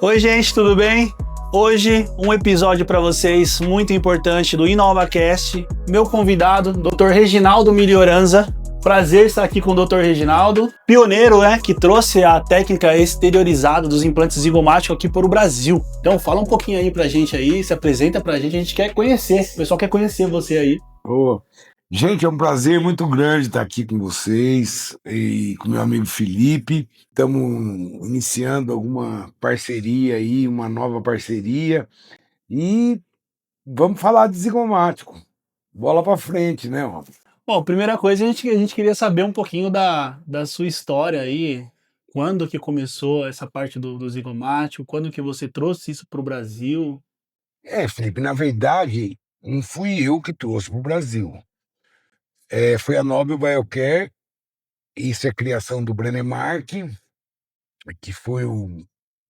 Oi, gente, tudo bem? Hoje, um episódio para vocês muito importante do InovaCast. Meu convidado, Dr. Reginaldo Melhoranza. Prazer estar aqui com o Dr. Reginaldo, pioneiro, que trouxe a técnica exteriorizada dos implantes zigomáticos aqui para o Brasil. Então, fala um pouquinho aí pra gente aí, se apresenta pra gente, a gente quer conhecer, o pessoal quer conhecer você aí. Gente, é um prazer muito grande estar aqui com vocês e com meu amigo Felipe. Estamos iniciando alguma parceria aí, uma nova parceria, e vamos falar de zigomático. Bola para frente, né, Rob? Bom, primeira coisa, a gente queria saber um pouquinho da sua história aí, quando que começou essa parte do zigomático, quando que você trouxe isso para o Brasil. Felipe, na verdade, não fui eu que trouxe para o Brasil. Foi a Nobel Biocare, isso é criação do Brené Mark, que foi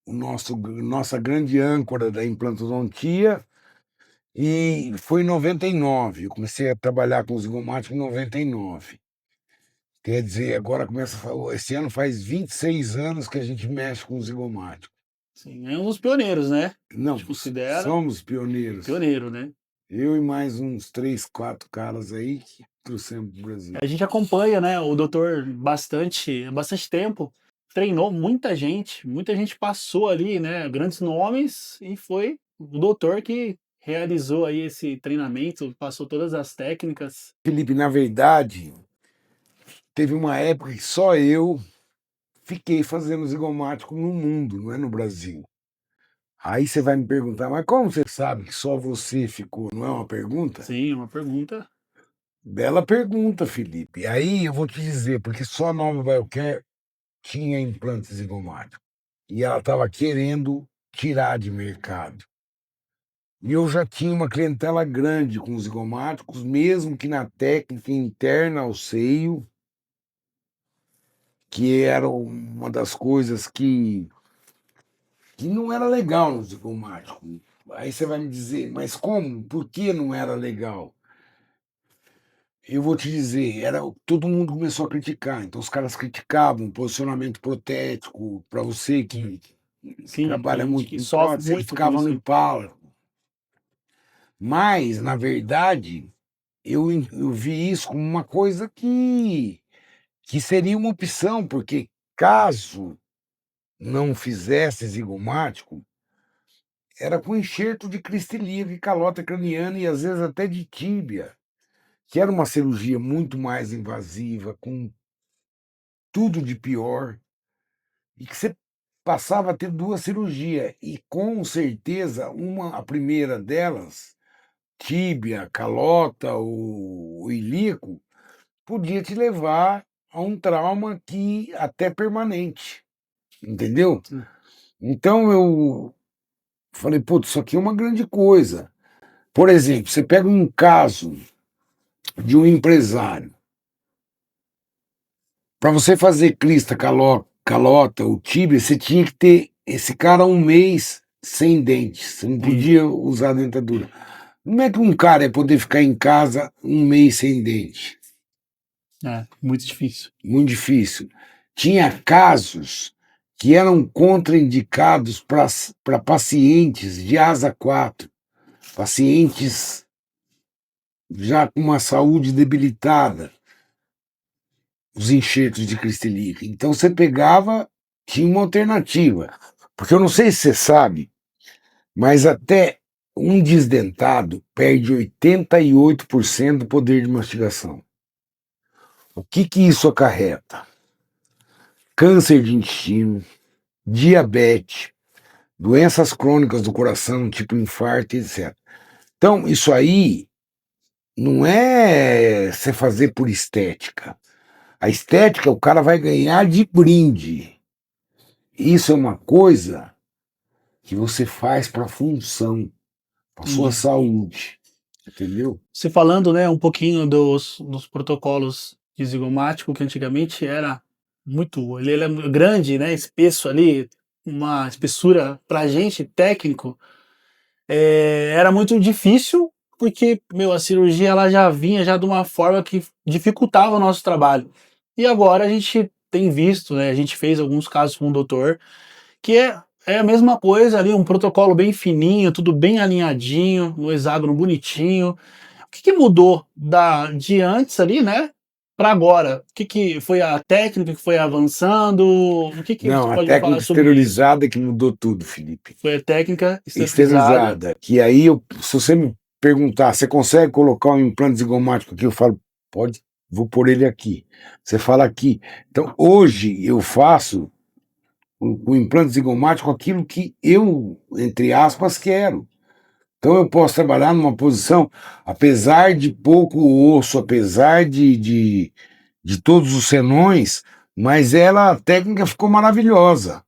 nossa grande âncora da implantodontia. E foi em 99, eu comecei a trabalhar com zigomático em 99. Quer dizer, agora esse ano faz 26 anos que a gente mexe com zigomático. Sim, é um dos pioneiros, né? Não, A gente considera somos pioneiros. pioneiro, né? Eu e mais uns 3, 4 caras aí que trouxemos para o Brasil. A gente acompanha, né, o doutor bastante tempo, treinou muita gente passou ali, né, grandes nomes, e foi o doutor que realizou aí esse treinamento, passou todas as técnicas. Felipe, na verdade, teve uma época que só eu fiquei fazendo zigomático no mundo, não é no Brasil. Aí você vai me perguntar, mas como você sabe que só você ficou? Não é uma pergunta? Sim, é uma pergunta. Bela pergunta, Felipe. Aí eu vou te dizer, porque só a Nova Biocare tinha implantes zigomáticos e ela estava querendo tirar de mercado. E eu já tinha uma clientela grande com zigomáticos, mesmo que na técnica interna ao seio, que era uma das coisas que não era legal no zigomático. Aí você vai me dizer, mas como? Por que não era legal? Eu vou te dizer, todo mundo começou a criticar, então os caras criticavam o posicionamento protético. Para você que Sim, tem trabalha gente muito que com sofre prótese, ele muito com ficava no isso. impala. Mas, na verdade, eu vi isso como uma coisa que seria uma opção, porque caso não fizesse zigomático, era com enxerto de crista ilíaca e calota craniana e às vezes até de tíbia, que era uma cirurgia muito mais invasiva, com tudo de pior, e que você passava a ter 2 cirurgias, e com certeza a primeira delas, tíbia, calota ou ilíaco, podia te levar a um trauma que até permanente, entendeu? Sim. Então eu falei, putz, isso aqui é uma grande coisa. Por exemplo, você pega um caso de um empresário. Para você fazer crista, calota ou tíbia, você tinha que ter esse cara 1 mês sem dentes. Você não podia usar dentadura. Como é que um cara ia poder ficar em casa 1 mês sem dente? É, muito difícil. Muito difícil. Tinha casos que eram contraindicados para pacientes de asa 4, pacientes já com uma saúde debilitada, os enxertos de cristalina. Então você pegava, tinha uma alternativa. Porque eu não sei se você sabe, mas até um desdentado perde 88% do poder de mastigação. O que isso acarreta? Câncer de intestino, diabetes, doenças crônicas do coração, tipo infarto, etc. Então, isso aí não é você fazer por estética. A estética o cara vai ganhar de brinde. Isso é uma coisa que você faz para a função, para sua saúde, entendeu? Você falando, né, um pouquinho dos protocolos de zigomático, que antigamente era muito, ele era grande, né, espesso ali, uma espessura pra gente, técnico, era muito difícil, porque, meu, a cirurgia ela já vinha já de uma forma que dificultava o nosso trabalho. E agora a gente tem visto, né, a gente fez alguns casos com o doutor, que É a mesma coisa ali, um protocolo bem fininho, tudo bem alinhadinho, no hexágono bonitinho. O que mudou de antes ali, né, para agora? O que foi a técnica que foi avançando? O que você Não, a pode me falar técnica sobre isso? esterilizada que mudou tudo, Felipe. Foi a técnica esterilizada. Esterilizada. Que aí, se você me perguntar, você consegue colocar um implante zigomático aqui? Eu falo, pode, vou pôr ele aqui. Você fala aqui. Então, hoje eu faço o implante zigomático aquilo que eu, entre aspas, quero. Então eu posso trabalhar numa posição, apesar de pouco osso, apesar de todos os senões, mas ela, a técnica ficou maravilhosa.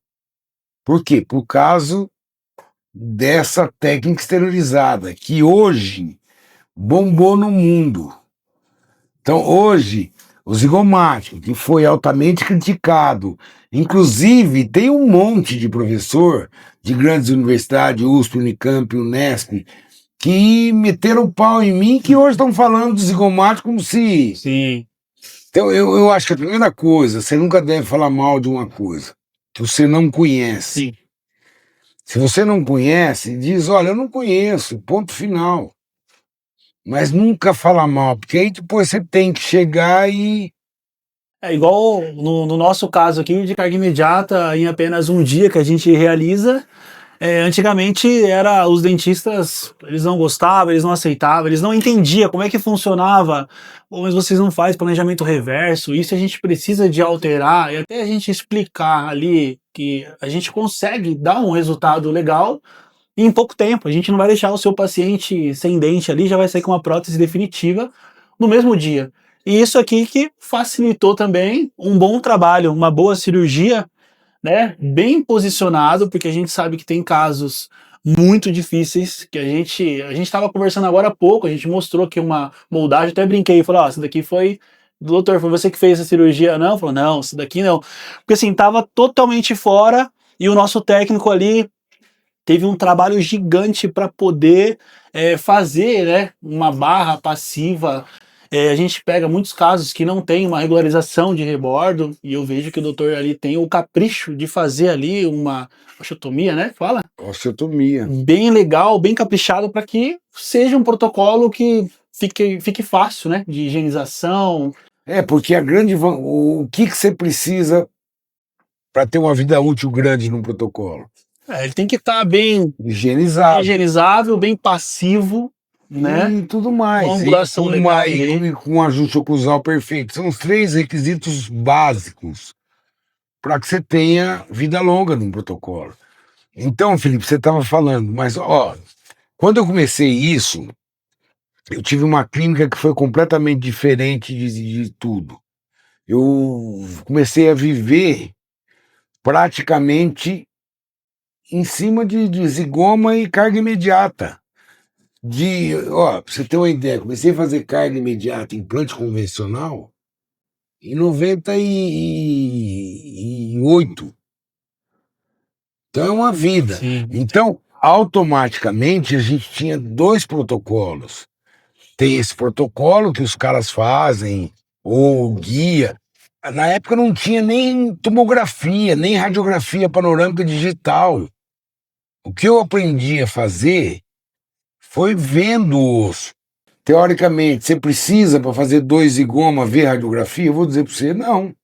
Por quê? Por causa dessa técnica esterilizada, que hoje bombou no mundo. Então hoje, o zigomático, que foi altamente criticado, inclusive tem um monte de professor de grandes universidades, USP, Unicamp, Unesp, que meteram o pau em mim, que hoje estão falando do zigomático como se... Sim. Então eu acho que a primeira coisa, você nunca deve falar mal de uma coisa que você não conhece. Sim. Se você não conhece, diz, olha, eu não conheço, ponto final. Mas nunca fala mal, porque aí depois você tem que chegar e... É igual no nosso caso aqui de carga imediata, em apenas um dia que a gente realiza. Antigamente os dentistas, eles não gostavam, eles não aceitavam, eles não entendiam como é que funcionava. Pô, mas vocês não fazem planejamento reverso, isso a gente precisa de alterar, e até a gente explicar ali que a gente consegue dar um resultado legal em pouco tempo. A gente não vai deixar o seu paciente sem dente ali, já vai sair com uma prótese definitiva no mesmo dia. E isso aqui que facilitou também um bom trabalho, uma boa cirurgia, né, bem posicionado, porque a gente sabe que tem casos muito difíceis, que a gente estava conversando agora há pouco, a gente mostrou aqui uma moldagem, até brinquei, falei, ó, essa daqui foi, doutor, foi você que fez a cirurgia? Não, falou, não, isso daqui não, porque assim, tava totalmente fora, e o nosso técnico ali teve um trabalho gigante para poder fazer, né, uma barra passiva. A gente pega muitos casos que não tem uma regularização de rebordo, e eu vejo que o doutor ali tem o capricho de fazer ali uma osteotomia, né? Fala? Osteotomia. Bem legal, bem caprichado para que seja um protocolo que fique fácil, né? De higienização. Porque o que você precisa para ter uma vida útil grande num protocolo? Ele tem que estar bem Higienizado. higienizável, bem passivo, né? E tudo mais. Uma angulação legal E com um ajuste oclusal perfeito. São os 3 requisitos básicos para que você tenha vida longa num protocolo. Então, Felipe, você estava falando, mas ó, quando eu comecei isso, eu tive uma clínica que foi completamente diferente de tudo. Eu comecei a viver praticamente em cima de zigoma e carga imediata. Pra você ter uma ideia, comecei a fazer carga imediata, implante convencional, em 98. Então é uma vida. Sim. Então, automaticamente, a gente tinha 2 protocolos. Tem esse protocolo que os caras fazem, ou guia. Na época não tinha nem tomografia, nem radiografia panorâmica digital. O que eu aprendi a fazer foi vendo o osso. Teoricamente, você precisa, para fazer 2 zigoma, ver radiografia? Eu vou dizer para você, não.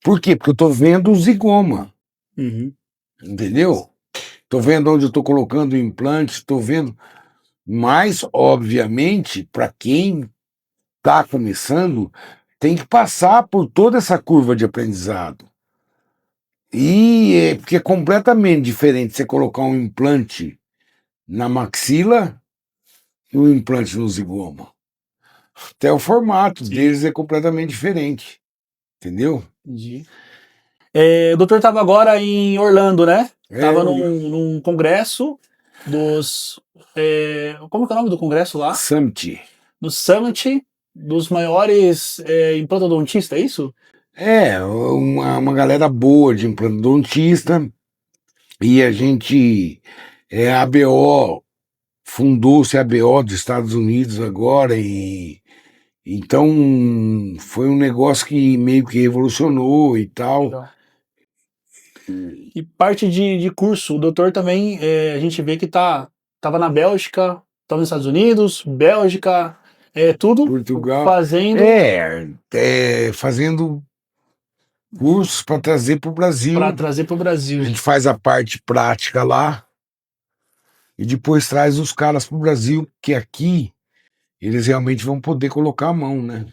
Por quê? Porque eu estou vendo o zigoma. Uhum. Entendeu? Estou vendo onde eu estou colocando o implante, estou vendo. Mas, obviamente, para quem está começando, tem que passar por toda essa curva de aprendizado. Porque é completamente diferente você colocar um implante na maxila e um implante no zigoma. Até o formato deles é completamente diferente. Entendeu? Entendi. O doutor estava agora em Orlando, né? Estava num congresso dos... como que é o nome do congresso lá? Summit. No Summit dos maiores implantodontistas, é isso? Uma galera boa de implantodontista. E a gente, a ABO, fundou-se a ABO dos Estados Unidos agora, e então foi um negócio que meio que revolucionou e tal. Legal. E parte de curso, o doutor também, a gente vê que tava na Bélgica, tava nos Estados Unidos, Bélgica, tudo Portugal. fazendo Fazendo cursos para trazer para o Brasil. para trazer para o A Brasil. gente faz a parte prática lá e depois traz os caras para o Brasil, que aqui eles realmente vão poder colocar a mão, né?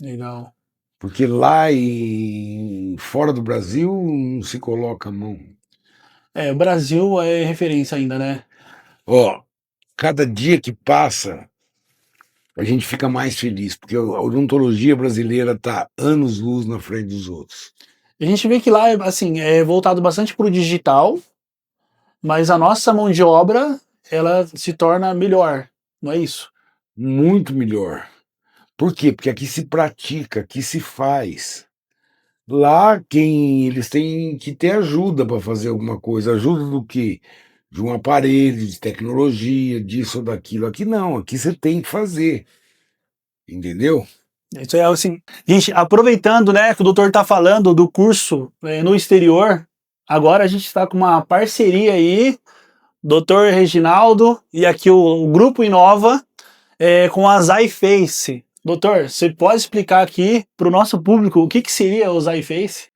Legal. Porque lá e fora do Brasil não se coloca a mão. O Brasil é referência ainda, né? Ó, cada dia que passa, a gente fica mais feliz, porque a odontologia brasileira está anos-luz na frente dos outros. A gente vê que lá, assim, é voltado bastante para o digital, mas a nossa mão de obra, ela se torna melhor, não é isso? Muito melhor. Por quê? Porque aqui se pratica, aqui se faz. Lá eles têm que ter ajuda para fazer alguma coisa. Ajuda do quê? De um aparelho, de tecnologia, disso ou daquilo. Aqui não, aqui você tem que fazer. Entendeu? Isso é assim, gente, aproveitando, né, que o doutor está falando do curso no exterior, agora a gente está com uma parceria aí, doutor Reginaldo e aqui o Grupo Inova, com a Zyface. Doutor, você pode explicar aqui para o nosso público o que seria o Zyface?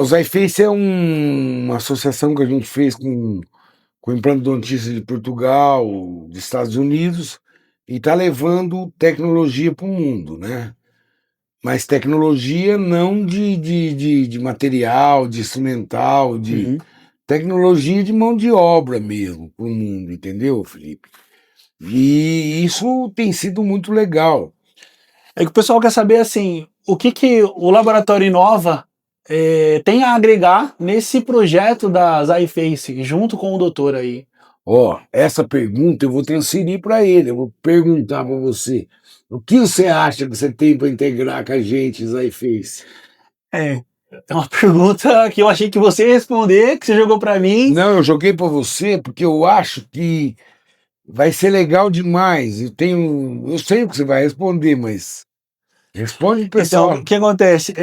O Zyface é uma associação que a gente fez com implantodontistas de Portugal, dos Estados Unidos, e está levando tecnologia para o mundo, né? Mas tecnologia não de material, de instrumental, de tecnologia de mão de obra mesmo para o mundo, entendeu, Felipe? E isso tem sido muito legal. É que o pessoal quer saber, assim, o que o Laboratório Inova tem a agregar nesse projeto da Zyface, junto com o doutor aí. Essa pergunta eu vou transferir para ele, eu vou perguntar para você. O que você acha que você tem para integrar com a gente, Zyface? É uma pergunta que eu achei que você ia responder, que você jogou para mim. Não, eu joguei para você porque eu acho que vai ser legal demais. Eu sei o que você vai responder, mas responde, pessoal. Então, o que acontece?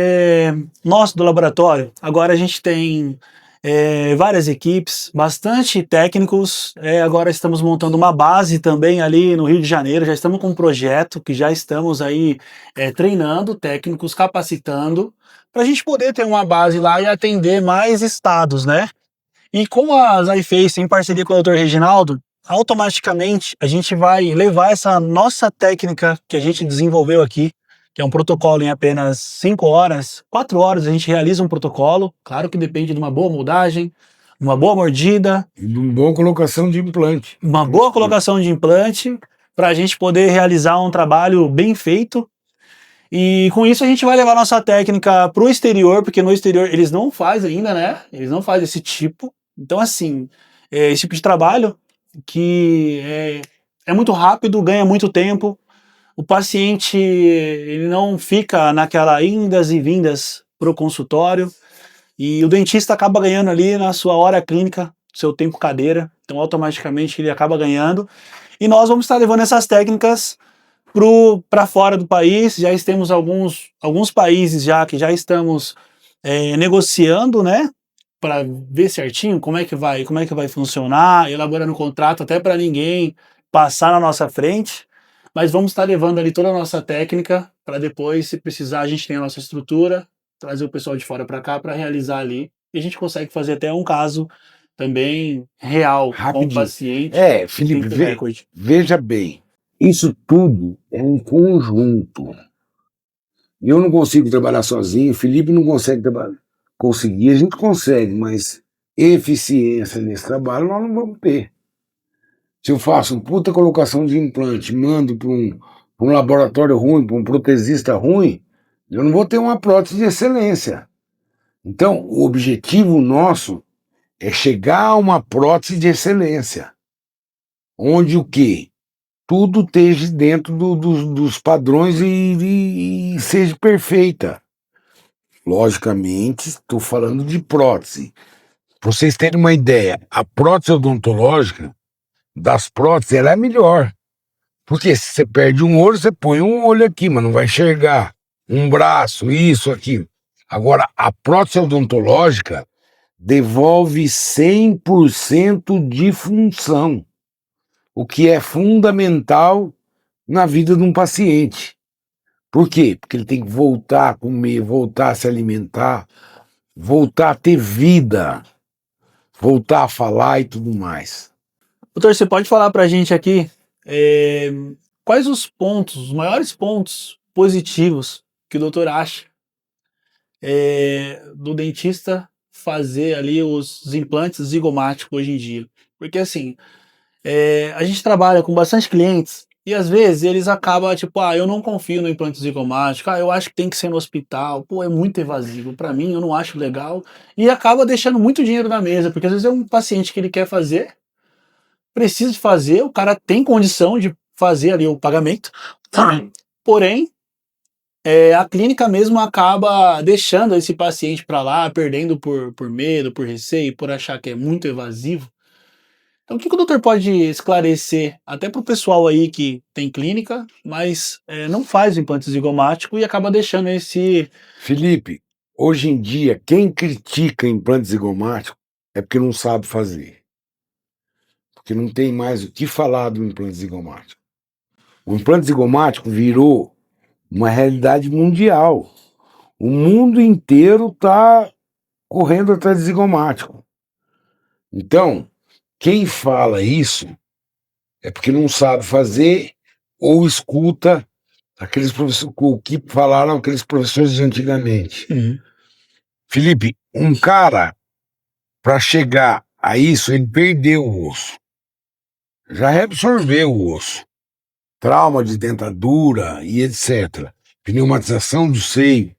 Nós do laboratório, agora a gente tem várias equipes, bastante técnicos. Agora estamos montando uma base também ali no Rio de Janeiro. Já estamos com um projeto que já estamos aí treinando técnicos, capacitando, para a gente poder ter uma base lá e atender mais estados, né? E com a Zyface, em parceria com o Dr. Reginaldo, automaticamente a gente vai levar essa nossa técnica que a gente desenvolveu aqui, que é um protocolo em apenas 5 horas, 4 horas a gente realiza um protocolo, claro que depende de uma boa moldagem, uma boa mordida, Uma boa colocação de implante. uma boa colocação de implante, para a gente poder realizar um trabalho bem feito. E com isso a gente vai levar nossa técnica para o exterior, porque no exterior eles não fazem ainda, né? Eles não fazem esse tipo. Então, assim, esse tipo de trabalho que é muito rápido, ganha muito tempo. O paciente ele não fica naquela indas e vindas para o consultório. E o dentista acaba ganhando ali na sua hora clínica, seu tempo cadeira. Então, automaticamente ele acaba ganhando. E nós vamos estar levando essas técnicas para fora do país. Já temos alguns países já que já estamos negociando, né, para ver certinho como é que vai funcionar, elaborando um contrato até para ninguém passar na nossa frente, mas vamos estar levando ali toda a nossa técnica para depois, se precisar, a gente tem a nossa estrutura, trazer o pessoal de fora para cá para realizar ali, e a gente consegue fazer até um caso também real com o paciente. Felipe, veja bem, isso tudo é um conjunto. Eu não consigo trabalhar sozinho, o Felipe não consegue trabalhar. Conseguir, a gente consegue, mas eficiência nesse trabalho nós não vamos ter. Se eu faço uma puta colocação de implante, mando para um laboratório ruim, para um protesista ruim, eu não vou ter uma prótese de excelência. Então, o objetivo nosso é chegar a uma prótese de excelência, onde o quê? Tudo esteja dentro dos padrões e seja perfeita. Logicamente, estou falando de prótese. Para vocês terem uma ideia, a prótese odontológica das próteses ela é melhor. Porque se você perde um olho, você põe um olho aqui, mas não vai enxergar. Um braço, isso, aquilo. Agora, a prótese odontológica devolve 100% de função, o que é fundamental na vida de um paciente. Por quê? Porque ele tem que voltar a comer, voltar a se alimentar, voltar a ter vida, voltar a falar e tudo mais. Doutor, você pode falar pra gente aqui quais os pontos, os maiores pontos positivos que o doutor acha do dentista fazer ali os implantes zigomáticos hoje em dia? Porque assim, a gente trabalha com bastante clientes e às vezes eles acabam tipo, eu não confio no implante zigomático, eu acho que tem que ser no hospital, pô, é muito evasivo, pra mim eu não acho legal, e acaba deixando muito dinheiro na mesa, porque às vezes é um paciente que ele quer fazer, precisa de fazer, o cara tem condição de fazer ali o pagamento, porém a clínica mesmo acaba deixando esse paciente para lá, perdendo por medo, por receio, por achar que é muito evasivo. Então, o que o doutor pode esclarecer até para o pessoal aí que tem clínica, mas não faz o implante zigomático e acaba deixando esse... Felipe, hoje em dia, quem critica implante zigomático é porque não sabe fazer. Porque não tem mais o que falar do implante zigomático. O implante zigomático virou uma realidade mundial. O mundo inteiro está correndo atrás de zigomático. Então, quem fala isso é porque não sabe fazer ou escuta aqueles professores, o que falaram aqueles professores de antigamente. Felipe, um cara, para chegar a isso, ele perdeu o osso. Já reabsorveu o osso. Trauma de dentadura e etc. Pneumatização do seio.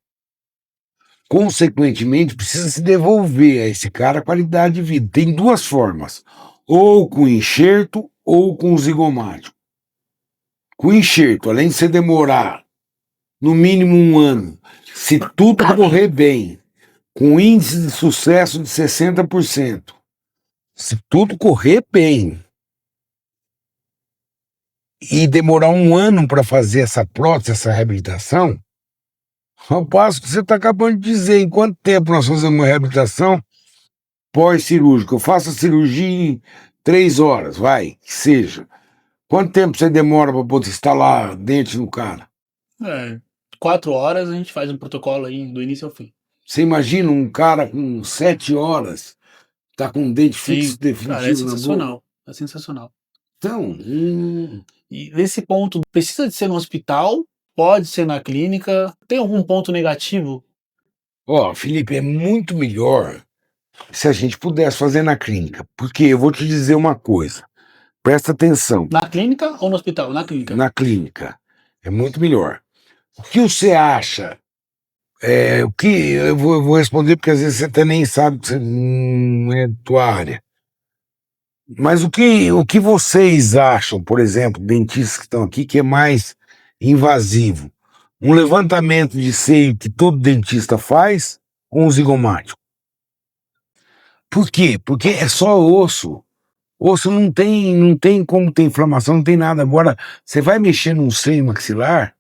Consequentemente, precisa se devolver a esse cara a qualidade de vida. Tem duas formas: ou com enxerto ou com zigomático. Com enxerto, além de você demorar no mínimo 1 ano, se tudo correr bem, com índice de sucesso de 60%, se tudo correr bem, e demorar 1 ano para fazer essa prótese, essa reabilitação, ao passo que você está acabando de dizer, em quanto tempo nós fazemos uma reabilitação pós-cirúrgica? Eu faço a cirurgia em 3 horas, vai, que seja. Quanto tempo você demora para poder instalar dente no cara? 4 horas a gente faz um protocolo aí do início ao fim. Você imagina um cara com 7 horas, tá com um dente fixo definitivo cara, é sensacional, é sensacional. Então, e nesse ponto, precisa de ser no hospital, pode ser na clínica, tem algum ponto negativo? Felipe, é muito melhor se a gente pudesse fazer na clínica, porque eu vou te dizer uma coisa, presta atenção. Na clínica ou no hospital? Na clínica. Na clínica, é muito melhor. O que você acha? O que eu vou responder porque às vezes você até nem sabe que você não é tua área. Mas o que vocês acham, por exemplo, dentistas que estão aqui, que é mais invasivo? Um levantamento de seio que todo dentista faz com um zigomático. Por quê? Porque é só osso. Osso não tem como ter inflamação, não tem nada. Agora, você vai mexer num seio maxilar,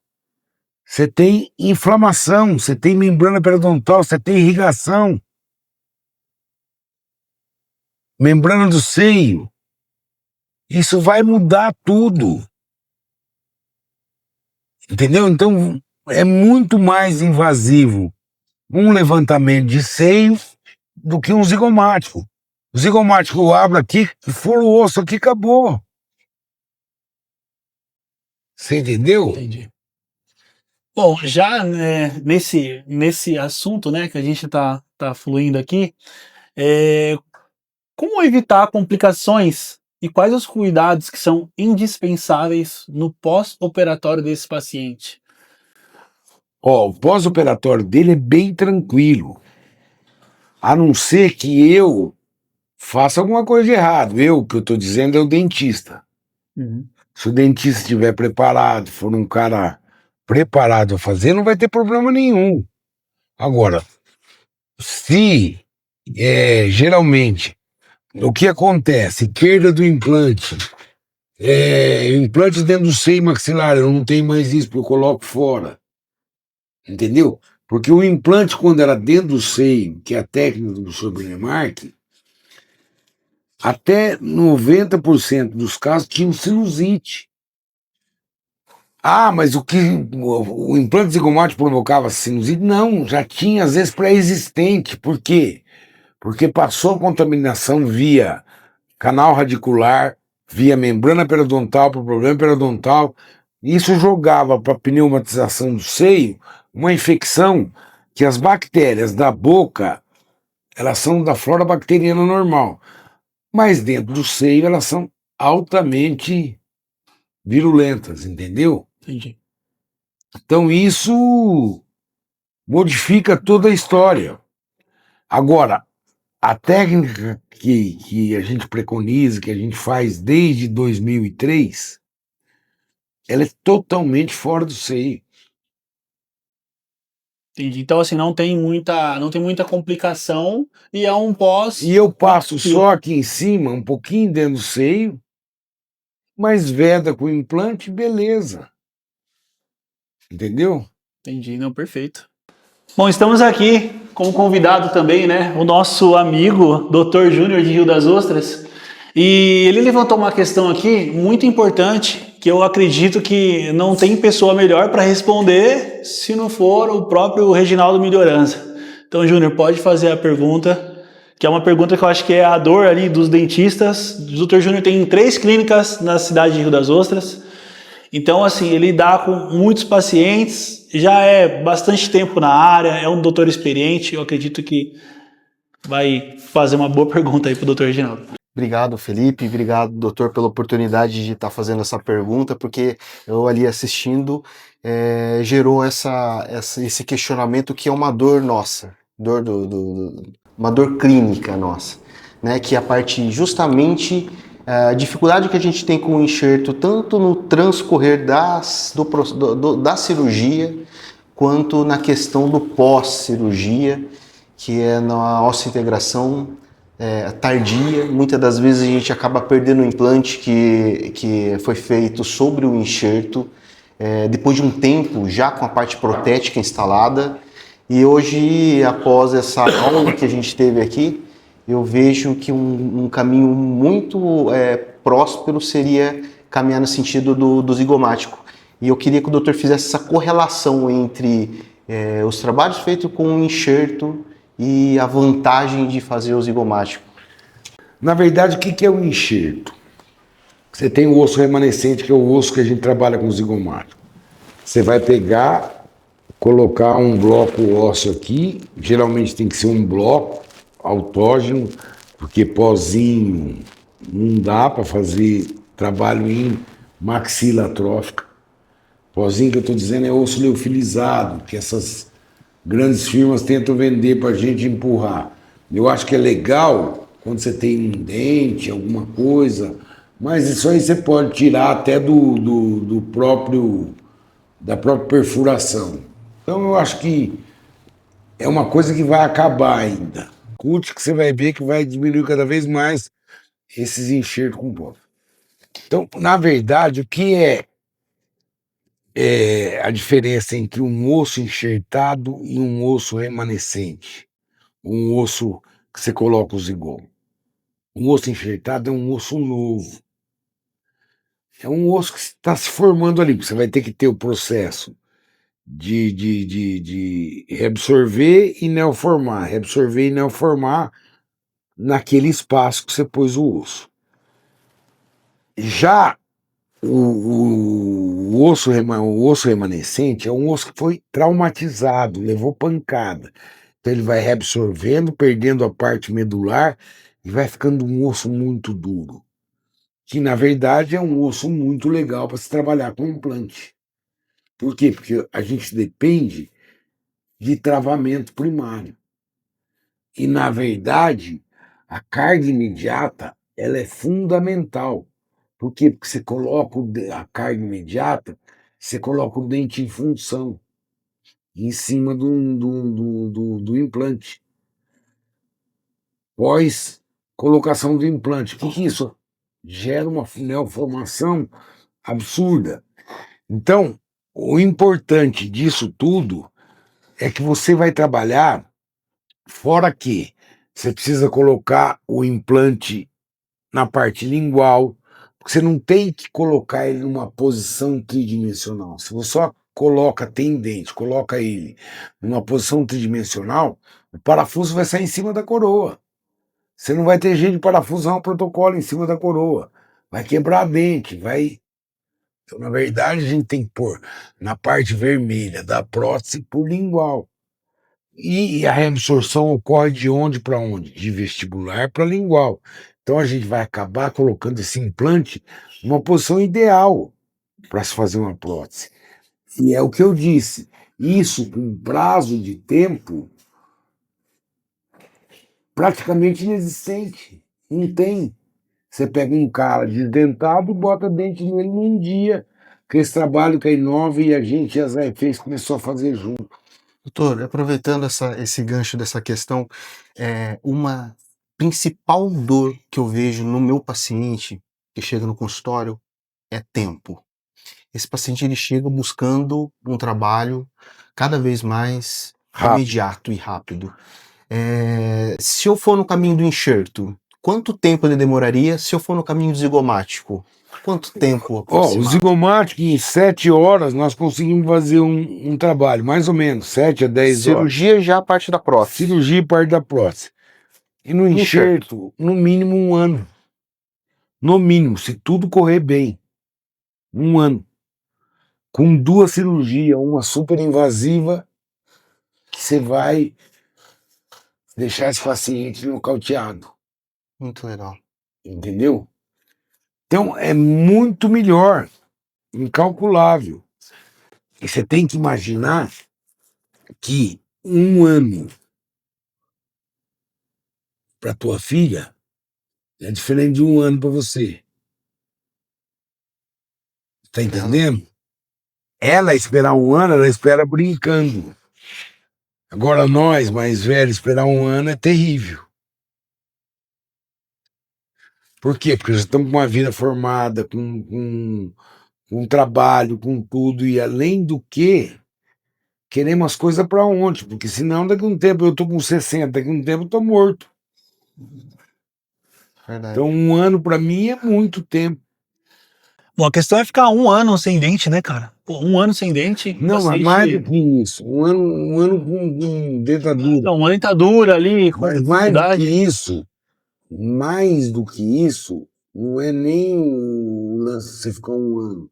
você tem inflamação, você tem membrana periodontal, você tem irrigação. Membrana do seio. Isso vai mudar tudo. Entendeu? Então, é muito mais invasivo um levantamento de seio do que um zigomático. O zigomático eu abro aqui, for o osso aqui, acabou. Você entendeu? Entendi. Bom, já nesse assunto, né, que a gente tá fluindo aqui, como evitar complicações e quais os cuidados que são indispensáveis no pós-operatório desse paciente? O pós-operatório dele é bem tranquilo. A não ser que eu faça alguma coisa de errado. O que eu estou dizendo é o dentista. Se o dentista estiver preparado, for um cara preparado a fazer, não vai ter problema nenhum. Agora, se geralmente o que acontece, perda do implante, implante dentro do seio maxilar, eu não tenho mais isso, porque eu coloco fora. Entendeu? Porque o implante, quando era dentro do seio, que é a técnica do professor Brenemark, até 90% dos casos tinham sinusite. Ah, mas o implante zigomático provocava sinusite? Não, já tinha, às vezes, pré-existente. Por quê? Porque passou a contaminação via canal radicular, via membrana periodontal para o problema periodontal. Isso jogava para a pneumatização do seio uma infecção que as bactérias da boca, elas são da flora bacteriana normal, mas dentro do seio elas são altamente virulentas, entendeu? Entendi. Então isso modifica toda a história. Agora, a técnica que a gente preconiza, que a gente faz desde 2003, ela é totalmente fora do seio. Entendi. Então, assim, não tem muita complicação e é um pós. E eu passo só aqui em cima, um pouquinho dentro do seio, mas veda com implante, beleza. Entendeu? Entendi, não, perfeito. Bom, estamos aqui como convidado também, né, o nosso amigo Dr. Júnior de Rio das Ostras, e ele levantou uma questão aqui muito importante, que eu acredito que não tem pessoa melhor para responder se não for o próprio Reginaldo Melhorança. Então, Júnior, pode fazer a pergunta, que é uma pergunta que eu acho que é a dor ali dos dentistas. O Dr. Júnior tem 3 clínicas na cidade de Rio das Ostras. Então, assim, ele dá com muitos pacientes, já é bastante tempo na área, é um doutor experiente, eu acredito que vai fazer uma boa pergunta aí para o doutor Reginaldo. Obrigado, Felipe. Obrigado, doutor, pela oportunidade de estar fazendo essa pergunta, porque eu ali assistindo gerou esse questionamento que é uma dor nossa, uma dor clínica nossa, né? Que é a parte justamente a dificuldade que a gente tem com o enxerto, tanto no transcorrer da cirurgia, quanto na questão do pós-cirurgia, que é na osseointegração tardia. Muitas das vezes a gente acaba perdendo o implante que foi feito sobre o enxerto, depois de um tempo já com a parte protética instalada. E hoje, após essa aula que a gente teve aqui, eu vejo que um caminho muito próspero seria caminhar no sentido do zigomático. E eu queria que o doutor fizesse essa correlação entre os trabalhos feitos com o enxerto e a vantagem de fazer o zigomático. Na verdade, o que é o enxerto? Você tem o osso remanescente, que é o osso que a gente trabalha com o zigomático. Você vai pegar, colocar um bloco ósseo aqui, geralmente tem que ser um bloco autógeno, porque pozinho não dá para fazer trabalho em maxila atrófica. Pozinho que eu estou dizendo é osso leofilizado, que essas grandes firmas tentam vender para a gente empurrar. Eu acho que é legal quando você tem um dente, alguma coisa, mas isso aí você pode tirar até da própria perfuração. Então eu acho que é uma coisa que vai acabar ainda. Curte que você vai ver que vai diminuir cada vez mais esses enxertos com pó. Então, na verdade, o que é a diferença entre um osso enxertado e um osso remanescente? Um osso que você coloca o zigomo. Um osso enxertado é um osso novo. É um osso que está se formando ali, porque você vai ter que ter o processo de reabsorver e neoformar. Reabsorver e neoformar naquele espaço que você pôs o osso. Já o osso remanescente é um osso que foi traumatizado, levou pancada. Então ele vai reabsorvendo, perdendo a parte medular e vai ficando um osso muito duro. Que na verdade é um osso muito legal para se trabalhar com implante. Por quê? Porque a gente depende de travamento primário. E na verdade, a carga imediata ela é fundamental. Por quê? Porque você coloca a carga imediata, você coloca o dente em função, em cima do implante. Pós colocação do implante. O que isso gera? Uma neoformação absurda. Então, o importante disso tudo é que você vai trabalhar, fora que você precisa colocar o implante na parte lingual, porque você não tem que colocar ele numa posição tridimensional. Se você só coloca tendente, coloca ele numa posição tridimensional, o parafuso vai sair em cima da coroa. Você não vai ter jeito de parafusar um protocolo em cima da coroa. Vai quebrar a dente, vai... Então, na verdade, a gente tem que pôr na parte vermelha da prótese por lingual. E a reabsorção ocorre de onde para onde? De vestibular para lingual. Então a gente vai acabar colocando esse implante numa posição ideal para se fazer uma prótese. E é o que eu disse, isso com prazo de tempo praticamente inexistente. Não tem. Você pega um cara desdentado e bota dente nele num dia, que esse trabalho que a Inova e a gente, a Zé fez, começou a fazer junto. Doutor, aproveitando esse gancho dessa questão, uma principal dor que eu vejo no meu paciente que chega no consultório é tempo. Esse paciente ele chega buscando um trabalho cada vez mais imediato e rápido. Se eu for no caminho do enxerto, quanto tempo ele demoraria? Se eu for no caminho do zigomático, quanto tempo? O zigomático, em 7 horas, nós conseguimos fazer um trabalho, mais ou menos, 7 a 10 horas. Cirurgia já a parte da prótese. Cirurgia e parte da prótese. E no enxerto, no mínimo 1 ano. No mínimo, se tudo correr bem. 1 ano. Com 2 cirurgias, uma super invasiva, que você vai deixar esse paciente nocauteado. Muito legal. Entendeu? Então, é muito melhor, incalculável. E você tem que imaginar que 1 ano para tua filha é diferente de 1 ano para você. Tá entendendo? Ela esperar 1 ano, ela espera brincando. Agora nós, mais velhos, esperar 1 ano é terrível. Por quê? Porque já estamos com uma vida formada, com um trabalho, com tudo, e além do que, queremos as coisas para ontem, porque senão daqui a um tempo eu estou com 60, daqui a um tempo eu estou morto. Verdade. Então 1 ano para mim é muito tempo. Bom, a questão é ficar 1 ano sem dente, né, cara? Pô, 1 ano sem dente. Não, mas mais do que isso. 1 ano com dentadura. Não, uma dentadura ali, com Mas mais do que isso, não é nem o lance de você ficar 1 ano.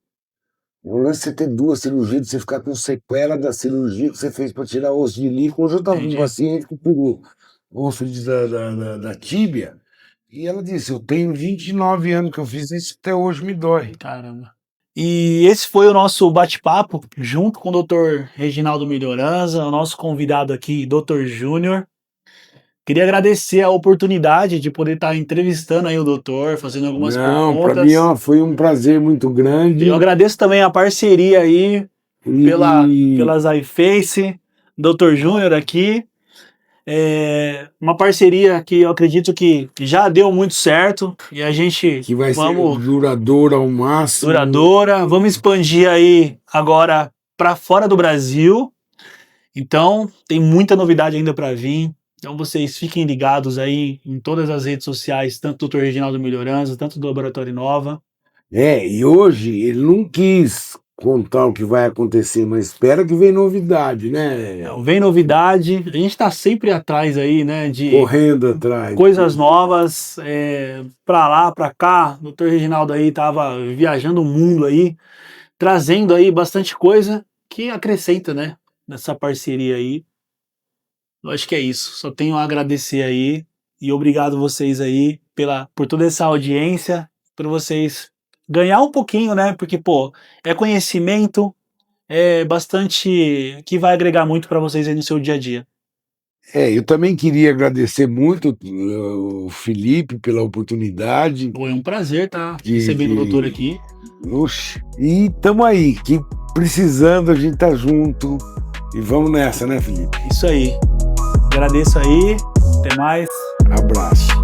O lance de você ter 2 cirurgias, de você ficar com sequela da cirurgia que você fez para tirar osso de líquido. Hoje eu estava com um paciente que pegou osso da tíbia e ela disse, eu tenho 29 anos que eu fiz isso, até hoje me dói. Caramba. E esse foi o nosso bate-papo junto com o Dr. Reginaldo Melhoranza, o nosso convidado aqui, Dr. Júnior. Queria agradecer a oportunidade de poder estar entrevistando aí o doutor, fazendo algumas perguntas. Para mim foi um prazer muito grande. Eu agradeço também a parceria aí pelas iFace, Dr. Júnior aqui. Uma parceria que eu acredito que já deu muito certo e a gente que vai ser duradoura ao máximo. Vamos expandir aí agora para fora do Brasil. Então tem muita novidade ainda para vir. Então vocês fiquem ligados aí em todas as redes sociais, tanto do Dr. Reginaldo Melhoranza, tanto do Laboratório Inova. E hoje ele não quis contar o que vai acontecer, mas espera que vem novidade, né? Vem novidade, a gente tá sempre atrás aí, né? Correndo atrás. Coisas novas, pra lá, pra cá. O Dr. Reginaldo aí tava viajando o mundo aí, trazendo aí bastante coisa que acrescenta, né? Nessa parceria aí. Eu acho que é isso. Só tenho a agradecer aí e obrigado vocês aí por toda essa audiência, por vocês ganhar um pouquinho, né? Porque, pô, é conhecimento, é bastante que vai agregar muito para vocês aí no seu dia a dia. Eu também queria agradecer muito o Felipe pela oportunidade. Foi um prazer estar recebendo o doutor aqui. Oxe, e tamo aí, que precisando a gente tá junto e vamos nessa, né, Felipe? Isso aí. Agradeço aí, até mais. Abraço.